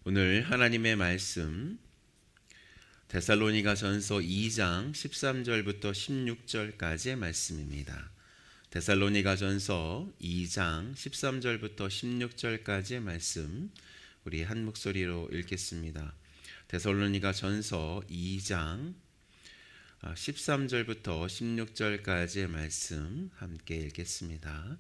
오늘 하나님의 말씀 데살로니가전서 2장 13절부터 16절까지의 말씀입니다. 데살로니가전서 2장 13절부터 16절까지의 말씀 우리 한 목소리로 읽겠습니다. 데살로니가전서 2장 13절부터 16절까지의 말씀 함께 읽겠습니다.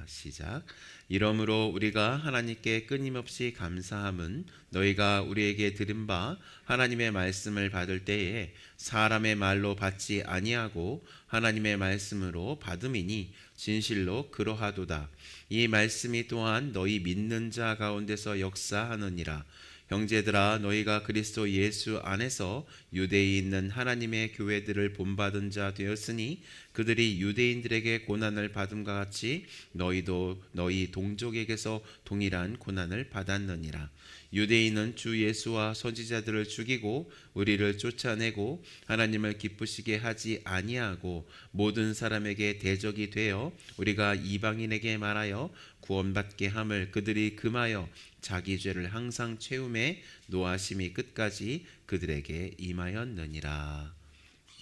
시작. 이러므로 우리가 하나님께 끊임없이 감사함은 너희가 우리에게 들은 바 하나님의 말씀을 받을 때에 사람의 말로 받지 아니하고 하나님의 말씀으로 받음이니 진실로 그러하도다. 이 말씀이 또한 너희 믿는 자 가운데서 역사하느니라. 형제들아, 너희가 그리스도 예수 안에서 유대에 있는 하나님의 교회들을 본받은 자 되었으니 그들이 유대인들에게 고난을 받음과 같이 너희도 너희 동족에게서 동일한 고난을 받았느니라. 유대인은 주 예수와 선지자들을 죽이고 우리를 쫓아내고 하나님을 기쁘시게 하지 아니하고 모든 사람에게 대적이 되어 우리가 이방인에게 말하여 구원받게 함을 그들이 금하여 자기 죄를 항상 채움에 노하심이 끝까지 그들에게 임하였느니라.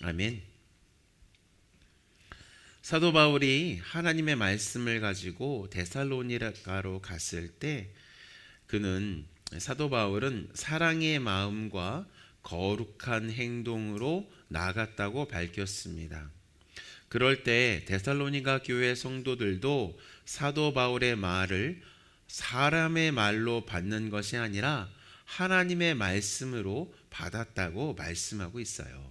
아멘. 사도 바울이 하나님의 말씀을 가지고 데살로니가로 갔을 때 사도 바울은 사랑의 마음과 거룩한 행동으로 나갔다고 밝혔습니다. 그럴 때 데살로니가 교회 성도들도 사도 바울의 말을 사람의 말로 받는 것이 아니라 하나님의 말씀으로 받았다고 말씀하고 있어요.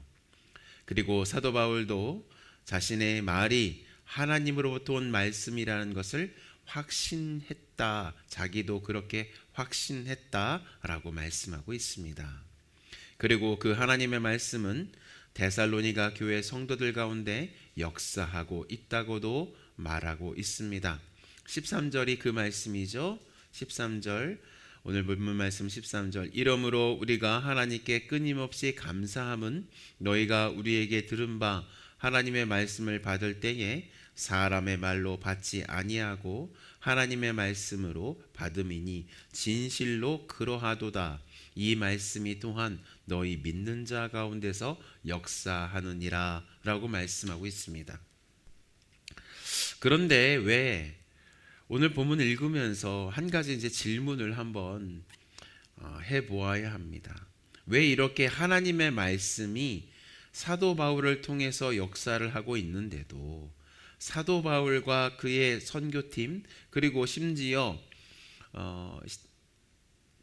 그리고 사도 바울도 자신의 말이 하나님으로부터 온 말씀이라는 것을 확신했다. 자기도 그렇게 확신했다라고 말씀하고 있습니다. 그리고 그 하나님의 말씀은 데살로니가 교회 성도들 가운데 역사하고 있다고도 말하고 있습니다. 13절이 그 말씀이죠. 13절 오늘 본문 말씀 13절. 이러므로 우리가 하나님께 끊임없이 감사함은 너희가 우리에게 들은 바 하나님의 말씀을 받을 때에 사람의 말로 받지 아니하고 하나님의 말씀으로 받음이니 진실로 그러하도다. 이 말씀이 또한 너희 믿는 자 가운데서 역사하느니라 라고 말씀하고 있습니다. 그런데 왜 오늘 본문을 읽으면서 한 가지 질문을 한번 해보아야 합니다. 왜 이렇게 하나님의 말씀이 사도 바울을 통해서 역사를 하고 있는데도 사도 바울과 그의 선교팀 그리고 심지어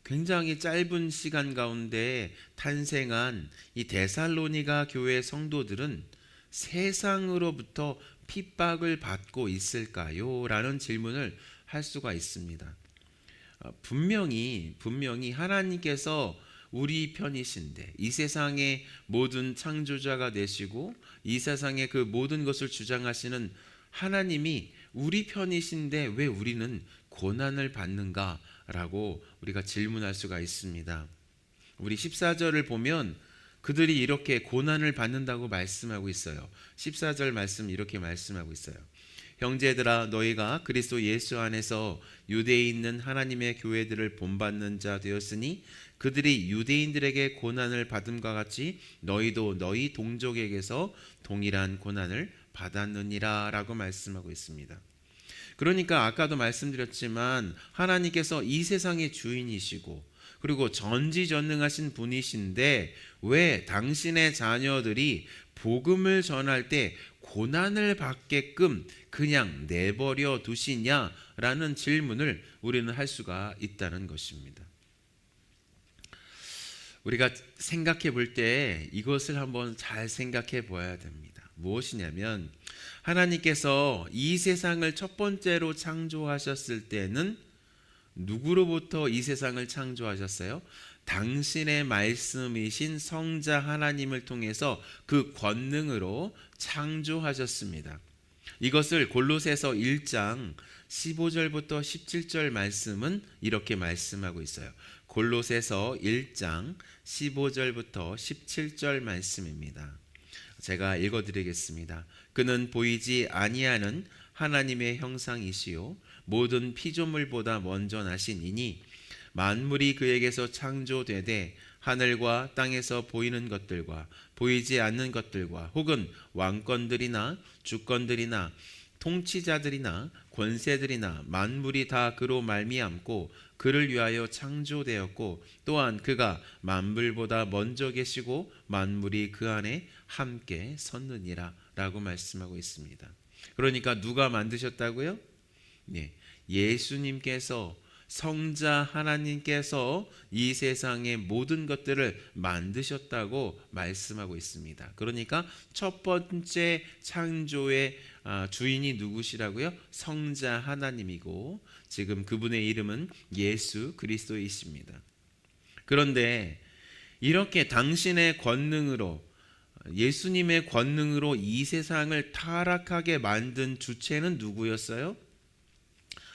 굉장히 짧은 시간 가운데 탄생한 이 데살로니가 교회 성도들은 세상으로부터 핍박을 받고 있을까요? 라는 질문을 할 수가 있습니다. 분명히 하나님께서 우리 편이신데 이 세상의 모든 창조자가 되시고 이 세상의 그 모든 것을 주장하시는 하나님이 우리 편이신데 왜 우리는 고난을 받는가? 라고 우리가 질문할 수가 있습니다. 우리 14절을 보면 그들이 이렇게 고난을 받는다고 말씀하고 있어요. 14절 말씀 이렇게 말씀하고 있어요. 형제들아, 너희가 그리스도 예수 안에서 유대에 있는 하나님의 교회들을 본받는 자 되었으니 그들이 유대인들에게 고난을 받음과 같이 너희도 너희 동족에게서 동일한 고난을 받았느니라 라고 말씀하고 있습니다. 그러니까 아까도 말씀드렸지만 하나님께서 이 세상의 주인이시고 그리고 전지전능하신 분이신데 왜 당신의 자녀들이 복음을 전할 때 고난을 받게끔 그냥 내버려 두시냐라는 질문을 우리는 할 수가 있다는 것입니다. 우리가 생각해 볼 때 이것을 한번 잘 생각해 보아야 됩니다. 무엇이냐면 하나님께서 이 세상을 첫 번째로 창조하셨을 때는 누구로부터 이 세상을 창조하셨어요? 당신의 말씀이신 성자 하나님을 통해서 그 권능으로 창조하셨습니다. 이것을 골로새서 1장 15절부터 17절 말씀은 이렇게 말씀하고 있어요. 골로새서 1장 15절부터 17절 말씀입니다. 제가 읽어드리겠습니다. 그는 보이지 아니하는 하나님의 형상이시요 모든 피조물보다 먼저 나신 이니 만물이 그에게서 창조되되 하늘과 땅에서 보이는 것들과 보이지 않는 것들과 혹은 왕권들이나 주권들이나 통치자들이나 권세들이나 만물이 다 그로 말미암고 그를 위하여 창조되었고 또한 그가 만물보다 먼저 계시고 만물이 그 안에 함께 섰느니라 라고 말씀하고 있습니다. 그러니까 누가 만드셨다고요? 네, 예수님께서, 성자 하나님께서 이 세상의 모든 것들을 만드셨다고 말씀하고 있습니다. 그러니까 첫 번째 창조의 주인이 누구시라고요? 성자 하나님이고 지금 그분의 이름은 예수 그리스도이십니다. 그런데 이렇게 당신의 권능으로, 예수님의 권능으로 이 세상을 타락하게 만든 주체는 누구였어요?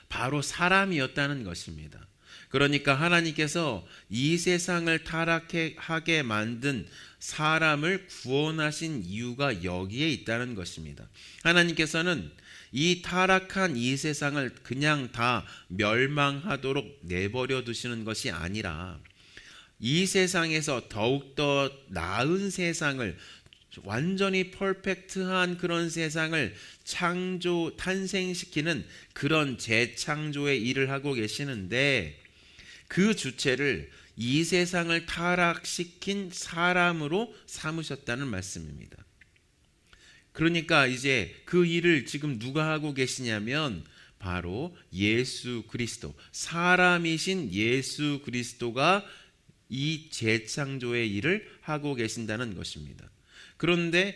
바로 사람이었다는 것입니다. 그러니까 하나님께서 이 세상을 타락하게 만든 사람을 구원하신 이유가 여기에 있다는 것입니다. 하나님께서는 이 타락한 이 세상을 그냥 다 멸망하도록 내버려 두시는 것이 아니라 이 세상에서 더욱더 나은 세상을, 완전히 퍼펙트한 그런 세상을 탄생시키는 그런 재창조의 일을 하고 계시는데 그 주체를 이 세상을 타락시킨 사람으로 삼으셨다는 말씀입니다. 그러니까 이제 그 일을 지금 누가 하고 계시냐면 바로 예수 그리스도, 사람이신 예수 그리스도가 이 재창조의 일을 하고 계신다는 것입니다.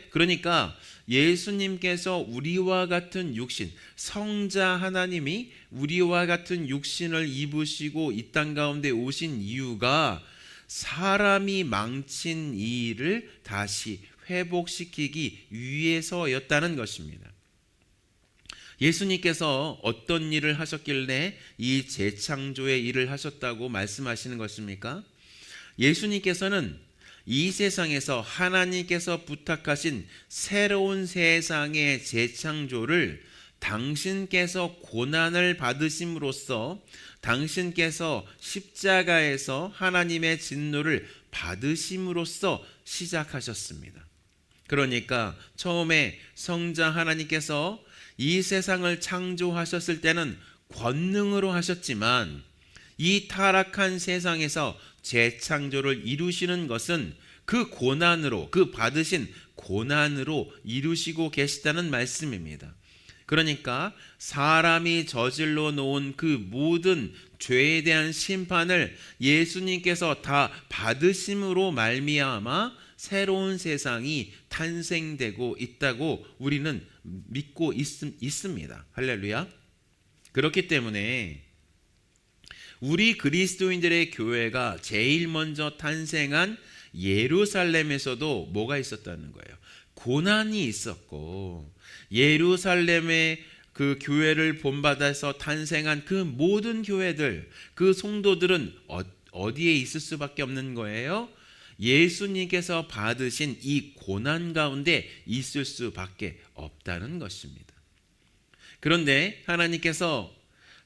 그러니까 예수님께서 우리와 같은 육신, 성자 하나님이 우리와 같은 육신을 입으시고 이 땅 가운데 오신 이유가 사람이 망친 이 일을 다시 회복시키기 위해서였다는 것입니다. 예수님께서 어떤 일을 하셨길래 이 재창조의 일을 하셨다고 말씀하시는 것입니까? 예수님께서는 이 세상에서 하나님께서 부탁하신 새로운 세상의 재창조를 당신께서 고난을 받으심으로써, 당신께서 십자가에서 하나님의 진노를 받으심으로써 시작하셨습니다. 그러니까 처음에 성자 하나님께서 이 세상을 창조하셨을 때는 권능으로 하셨지만 이 타락한 세상에서 재창조를 이루시는 것은 그 고난으로, 그 받으신 고난으로 이루시고 계시다는 말씀입니다. 그러니까 사람이 저질러 놓은 그 모든 죄에 대한 심판을 예수님께서 다 받으심으로 말미암아 새로운 세상이 탄생되고 있다고 우리는 믿고 있습니다. 할렐루야. 그렇기 때문에 우리 그리스도인들의 교회가 제일 먼저 탄생한 예루살렘에서도 뭐가 있었다는 거예요? 고난이 있었고, 예루살렘의 그 교회를 본받아서 탄생한 그 모든 교회들, 그 성도들은 어디에 있을 수밖에 없는 거예요? 예수님께서 받으신 이 고난 가운데 있을 수밖에 없다는 것입니다. 그런데 하나님께서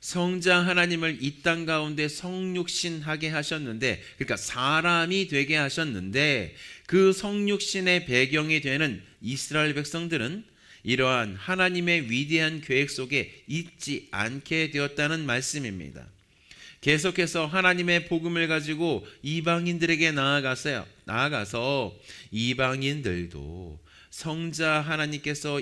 성자 하나님을 이 땅 가운데 성육신하게 하셨는데, 그러니까 사람이 되게 하셨는데, 그 성육신의 배경이 되는 이스라엘 백성들은 이러한 하나님의 위대한 계획 속에 있지 않게 되었다는 말씀입니다. 계속해서 하나님의 복음을 가지고 이방인들에게 나아가서 이방인들도 성자 하나님께서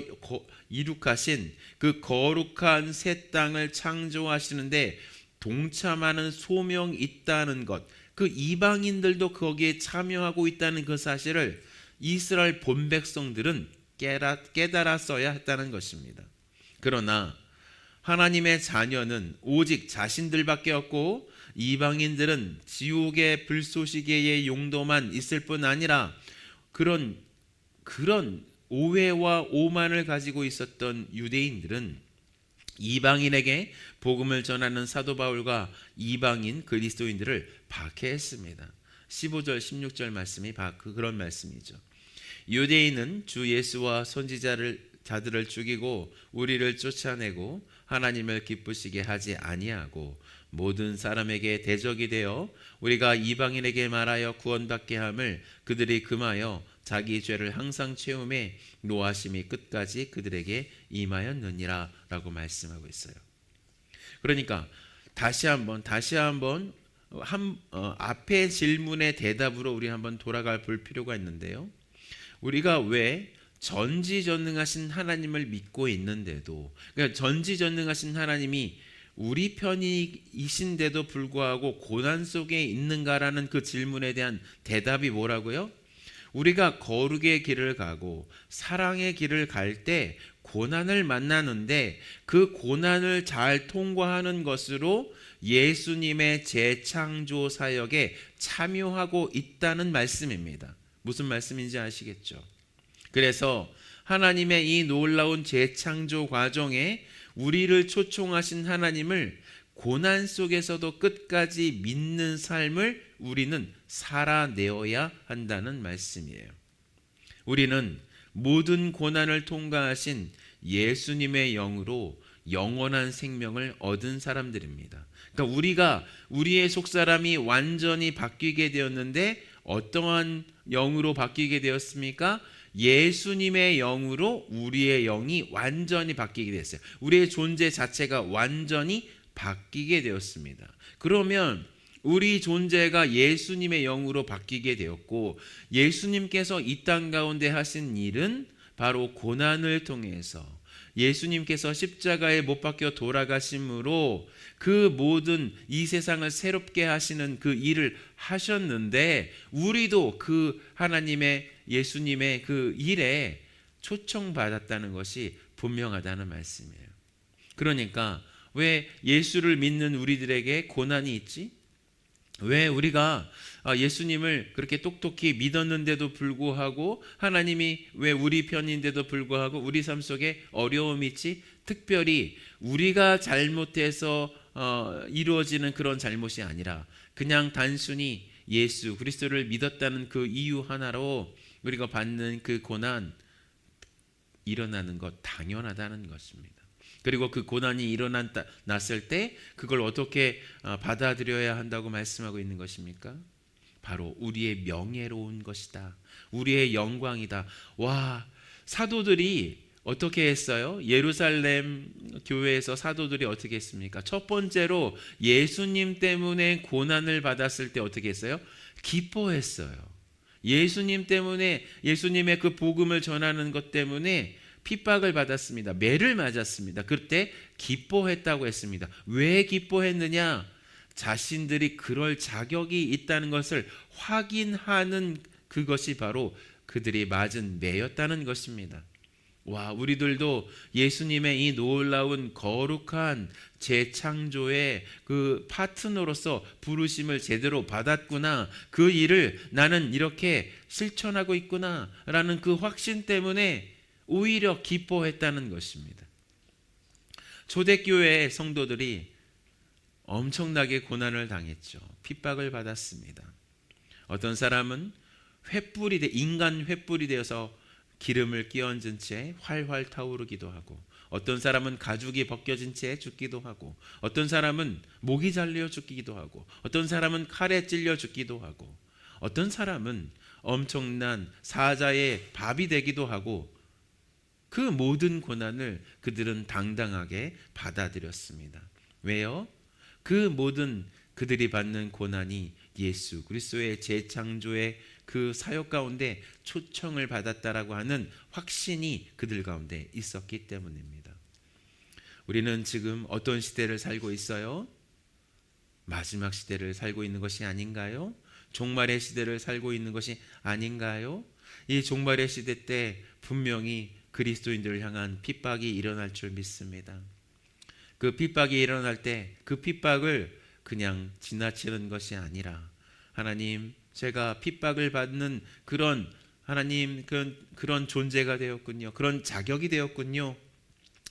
이룩하신 그 거룩한 새 땅을 창조하시는데 동참하는 소명이 있다는 것, 그 이방인들도 거기에 참여하고 있다는 그 사실을 이스라엘 본백성들은 깨달았어야 했다는 것입니다. 그러나 하나님의 자녀는 오직 자신들밖에 없고 이방인들은 지옥의 불쏘시개의 용도만 있을 뿐 아니라 그런 오해와 오만을 가지고 있었던 유대인들은 이방인에게 복음을 전하는 사도 바울과 이방인 그리스도인들을 박해했습니다. 15절 16절 말씀이 그런 말씀이죠. 유대인은 주 예수와 선지자들을 죽이고 우리를 쫓아내고 하나님을 기쁘시게 하지 아니하고 모든 사람에게 대적이 되어 우리가 이방인에게 말하여 구원받게 함을 그들이 금하여 자기 죄를 항상 채움에 노하심이 끝까지 그들에게 임하였느니라 라고 말씀하고 있어요. 그러니까 다시 한번 앞의 질문의 대답으로 우리 한번 돌아가 볼 필요가 있는데요. 우리가 왜 전지전능하신 하나님을 믿고 있는데도, 그러니까 전지전능하신 하나님이 우리 편이신데도 불구하고 고난 속에 있는가라는 그 질문에 대한 대답이 뭐라고요? 우리가 거룩의 길을 가고 사랑의 길을 갈 때 고난을 만나는데 그 고난을 잘 통과하는 것으로 예수님의 재창조 사역에 참여하고 있다는 말씀입니다. 무슨 말씀인지 아시겠죠? 그래서 하나님의 이 놀라운 재창조 과정에 우리를 초청하신 하나님을 고난 속에서도 끝까지 믿는 삶을 우리는 살아내어야 한다는 말씀이에요. 우리는 모든 고난을 통과하신 예수님의 영으로 영원한 생명을 얻은 사람들입니다. 그러니까 우리가 우리의 속사람이 완전히 바뀌게 되었는데 어떠한 영으로 바뀌게 되었습니까? 예수님의 영으로 우리의 영이 완전히 바뀌게 됐어요. 우리의 존재 자체가 완전히 바뀌게 되었습니다. 그러면 우리 존재가 예수님의 영으로 바뀌게 되었고 예수님께서 이 땅 가운데 하신 일은 바로 고난을 통해서 예수님께서 십자가에 못 박혀 돌아가심으로 그 모든 이 세상을 새롭게 하시는 그 일을 하셨는데 우리도 그 하나님의 예수님의 그 일에 초청받았다는 것이 분명하다는 말씀이에요. 그러니까 왜 예수를 믿는 우리들에게 고난이 있지? 왜 우리가 예수님을 그렇게 똑똑히 믿었는데도 불구하고 하나님이 왜 우리 편인데도 불구하고 우리 삶 속에 어려움이 있지? 특별히 우리가 잘못해서 이루어지는 그런 잘못이 아니라 그냥 단순히 예수 그리스도를 믿었다는 그 이유 하나로 우리가 받는 그 고난 일어나는 것 당연하다는 것입니다. 그리고 그 고난이 일어났을 때 그걸 어떻게 받아들여야 한다고 말씀하고 있는 것입니까? 바로 우리의 명예로운 것이다. 우리의 영광이다. 와, 사도들이 어떻게 했어요? 예루살렘 교회에서 사도들이 어떻게 했습니까? 첫 번째로 예수님 때문에 고난을 받았을 때 어떻게 했어요? 기뻐했어요. 예수님 때문에 예수님의 그 복음을 전하는 것 때문에 핍박을 받았습니다. 매를 맞았습니다. 그때 기뻐했다고 했습니다. 왜 기뻐했느냐? 자신들이 그럴 자격이 있다는 것을 확인하는 그것이 바로 그들이 맞은 매였다는 것입니다. 와, 우리들도 예수님의 이 놀라운 거룩한 재창조의 그 파트너로서 부르심을 제대로 받았구나. 그 일을 나는 이렇게 실천하고 있구나 라는 그 확신 때문에 오히려 기뻐했다는 것입니다. 초대교회의 성도들이 엄청나게 고난을 당했죠. 핍박을 받았습니다. 어떤 사람은 인간 횃불이 되어서 기름을 끼얹은 채 활활 타오르기도 하고 어떤 사람은 가죽이 벗겨진 채 죽기도 하고 어떤 사람은 목이 잘려 죽기도 하고 어떤 사람은 칼에 찔려 죽기도 하고 어떤 사람은 엄청난 사자의 밥이 되기도 하고 그 모든 고난을 그들은 당당하게 받아들였습니다. 왜요? 그 모든 그들이 받는 고난이 예수 그리스도의 재창조의 그 사역 가운데 초청을 받았다라고 하는 확신이 그들 가운데 있었기 때문입니다. 우리는 지금 어떤 시대를 살고 있어요? 마지막 시대를 살고 있는 것이 아닌가요? 종말의 시대를 살고 있는 것이 아닌가요? 이 종말의 시대 때 분명히 그리스도인들을 향한 핍박이 일어날 줄 믿습니다. 그 핍박이 일어날 때 그 핍박을 그냥 지나치는 것이 아니라 하나님 제가 핍박을 받는 그런 하나님 그런 존재가 되었군요. 그런 자격이 되었군요.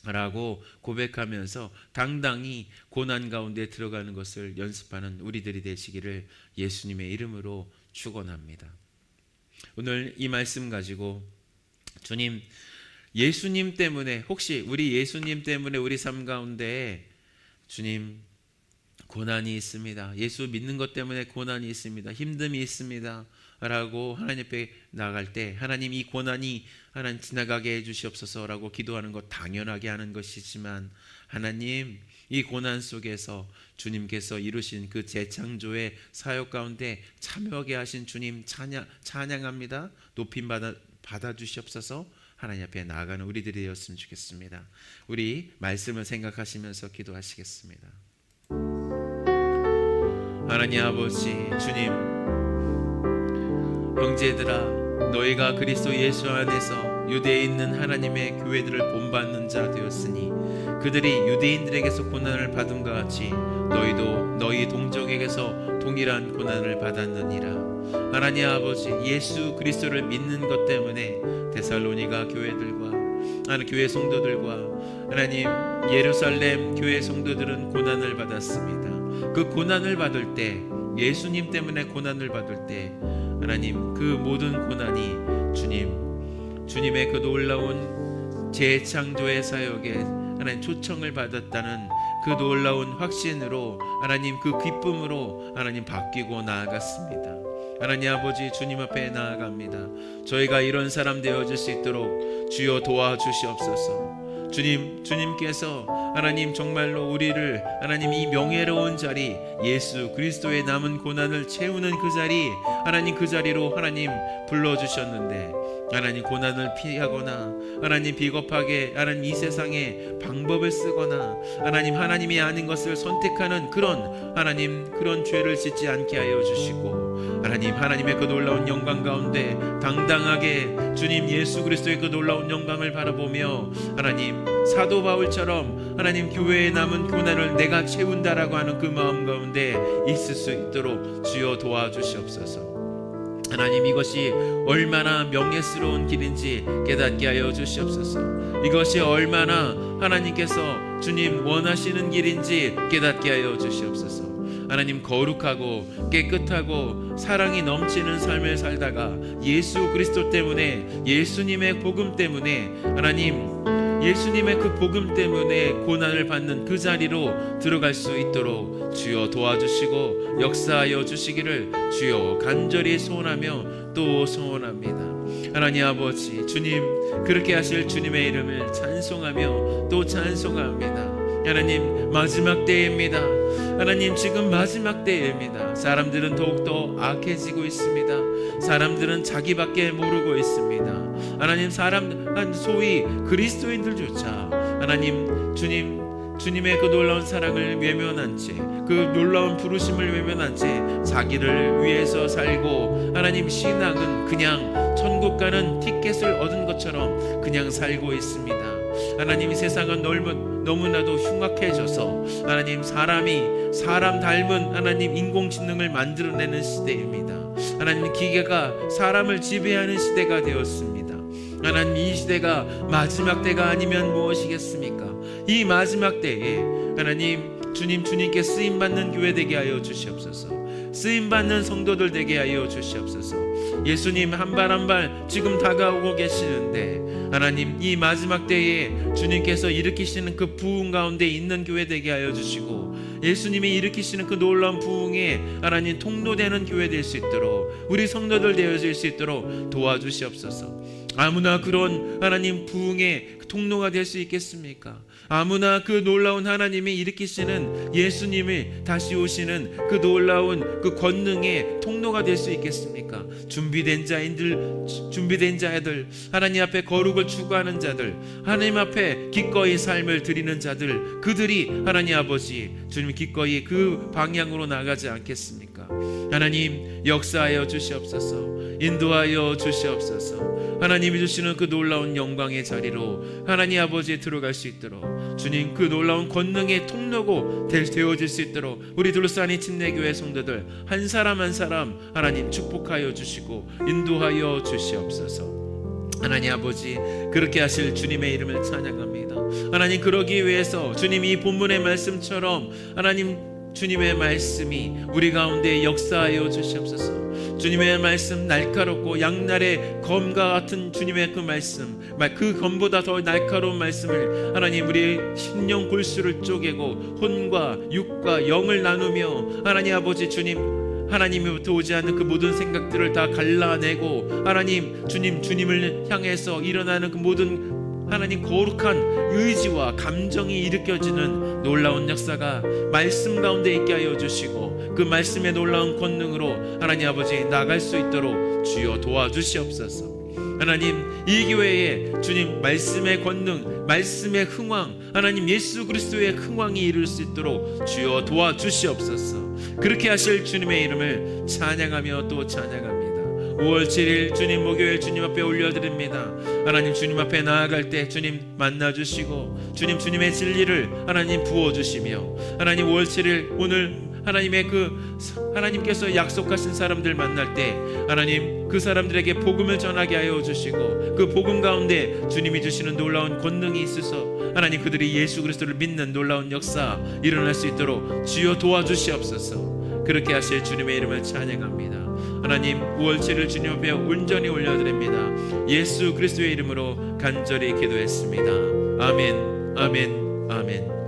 라고 고백하면서 당당히 고난 가운데 들어가는 것을 연습하는 우리들이 되시기를 예수님의 이름으로 축원합니다. 오늘 이 말씀 가지고 주님 예수님 때문에, 혹시 우리 예수님 때문에 우리 삶 가운데 주님 고난이 있습니다, 예수 믿는 것 때문에 고난이 있습니다, 힘듦이 있습니다 라고 하나님 앞에 나아갈 때, 하나님 이 고난이 하나님 지나가게 해주시옵소서라고 기도하는 것 당연하게 하는 것이지만, 하나님 이 고난 속에서 주님께서 이루신 그 재창조의 사역 가운데 참여하게 하신 주님 찬양합니다. 높임 받아 주시옵소서. 하나님 앞에 나아가는 우리들이 되었으면 좋겠습니다. 우리 말씀을 생각하시면서 기도하시겠습니다. 하나님 아버지, 주님, 형제들아, 너희가 그리스도 예수 안에서 유대에 있는 하나님의 교회들을 본받는 자 되었으니 그들이 유대인들에게서 고난을 받음과 같이 너희도 너희 동족에게서 동일한 고난을 받았느니라. 하나님 아버지, 예수 그리스도를 믿는 것 때문에 데살로니가 교회들과 교회 성도들과 하나님 예루살렘 교회 성도들은 고난을 받았습니다. 그 고난을 받을 때, 예수님 때문에 고난을 받을 때 하나님 그 모든 고난이 주님의 그 놀라운 재창조의 사역에 하나님 초청을 받았다는 그 놀라운 확신으로 하나님 그 기쁨으로 하나님 바뀌고 나아갔습니다. 하나님 아버지, 주님 앞에 나아갑니다. 저희가 이런 사람 되어질 수 있도록 주여 도와주시옵소서. 주님께서 하나님 정말로 우리를 하나님 이 명예로운 자리, 예수 그리스도의 남은 고난을 채우는 그 자리, 하나님 그 자리로 하나님 불러주셨는데, 하나님 고난을 피하거나 하나님 비겁하게 하나님 이 세상에 방법을 쓰거나 하나님이 아닌 것을 선택하는 그런 죄를 짓지 않게 하여 주시고, 하나님의 그 놀라운 영광 가운데 당당하게 주님 예수 그리스도의 그 놀라운 영광을 바라보며 하나님 사도 바울처럼 하나님 교회에 남은 고난을 내가 채운다라고 하는 그 마음 가운데 있을 수 있도록 주여 도와주시옵소서. 하나님, 이것이 얼마나 명예스러운 길인지 깨닫게 하여 주시옵소서. 이것이 얼마나 하나님께서 주님 원하시는 길인지 깨닫게 하여 주시옵소서. 하나님, 거룩하고 깨끗하고 사랑이 넘치는 삶을 살다가 예수 그리스도 때문에, 예수님의 복음 때문에, 하나님 예수님의 그 복음 때문에 고난을 받는 그 자리로 들어갈 수 있도록 주여 도와주시고 역사하여 주시기를 주여 간절히 소원하며 또 소원합니다. 하나님 아버지, 주님 그렇게 하실 주님의 이름을 찬송하며 또 찬송합니다. 하나님, 마지막 때입니다. 하나님, 지금 마지막 때입니다. 사람들은 더욱더 악해지고 있습니다. 사람들은 자기밖에 모르고 있습니다. 하나님, 소위 그리스도인들조차 하나님 주님의 그 놀라운 사랑을 외면한 채, 그 놀라운 부르심을 외면한 채 자기를 위해서 살고, 하나님 신앙은 그냥 천국 가는 티켓을 얻은 것처럼 그냥 살고 있습니다. 하나님, 이 세상은 너무나도 흉악해져서 하나님 사람 닮은 하나님 인공지능을 만들어내는 시대입니다. 하나님, 기계가 사람을 지배하는 시대가 되었습니다. 하나님, 이 시대가 마지막 때가 아니면 무엇이겠습니까? 이 마지막 때에 하나님 주님께 쓰임받는 교회 되게 하여 주시옵소서. 쓰임받는 성도들 되게 하여 주시옵소서. 예수님 한 발 한 발 지금 다가오고 계시는데, 하나님 이 마지막 때에 주님께서 일으키시는 그 부흥 가운데 있는 교회 되게 하여 주시고, 예수님이 일으키시는 그 놀라운 부흥에 하나님 통로되는 교회 될 수 있도록, 우리 성도들 되어질 수 있도록 도와주시옵소서. 아무나 그런 하나님 부흥의 통로가 될 수 있겠습니까? 아무나 그 놀라운 하나님이 일으키시는, 예수님이 다시 오시는 그 놀라운 그 권능의 통로가 될 수 있겠습니까? 준비된 자들, 하나님 앞에 거룩을 추구하는 자들, 하나님 앞에 기꺼이 삶을 드리는 자들, 그들이 하나님 아버지 주님 기꺼이 그 방향으로 나가지 않겠습니까? 하나님 역사하여 주시옵소서. 인도하여 주시옵소서. 하나님이 주시는 그 놀라운 영광의 자리로 하나님 아버지에 들어갈 수 있도록, 주님 그 놀라운 권능의 통로고 되어질 수 있도록 우리 둘러싸인 침례교회 성도들 한 사람 한 사람 하나님 축복하여 주시고 인도하여 주시옵소서. 하나님 아버지, 그렇게 하실 주님의 이름을 찬양합니다. 하나님, 그러기 위해서 주님 이 본문의 말씀처럼 하나님 주님의 말씀이 우리 가운데 역사하여 주시옵소서. 주님의 말씀 날카롭고 양날의 검과 같은 주님의 그 말씀, 그 검보다 더 날카로운 말씀을 하나님 우리의 심령 골수를 쪼개고 혼과 육과 영을 나누며 하나님 아버지 주님 하나님으로부터 오지 않는 그 모든 생각들을 다 갈라내고 하나님 주님을 향해서 일어나는 그 모든 하나님 거룩한 의지와 감정이 일으켜지는 놀라운 역사가 말씀 가운데 있게 하여 주시고 그 말씀의 놀라운 권능으로 하나님 아버지 나갈 수 있도록 주여 도와주시옵소서. 하나님 이 교회에 주님 말씀의 권능, 말씀의 흥왕, 하나님 예수 그리스도의 흥왕이 이룰 수 있도록 주여 도와주시옵소서. 그렇게 하실 주님의 이름을 찬양하며 또 찬양합니다. 5월 7일 주님 목요일 주님 앞에 올려드립니다. 하나님 주님 앞에 나아갈 때 주님 만나주시고 주님의 진리를 하나님 부어주시며 하나님 5월 7일 오늘 하나님의 하나님께서 약속하신 사람들 만날 때 하나님 그 사람들에게 복음을 전하게 하여 주시고 그 복음 가운데 주님이 주시는 놀라운 권능이 있어서 하나님 그들이 예수 그리스도를 믿는 놀라운 역사 일어날 수 있도록 주여 도와주시옵소서. 그렇게 하실 주님의 이름을 찬양합니다. 하나님 5월 7일 주님 앞에 온전히 올려드립니다. 예수 그리스도의 이름으로 간절히 기도했습니다. 아멘, 아멘, 아멘.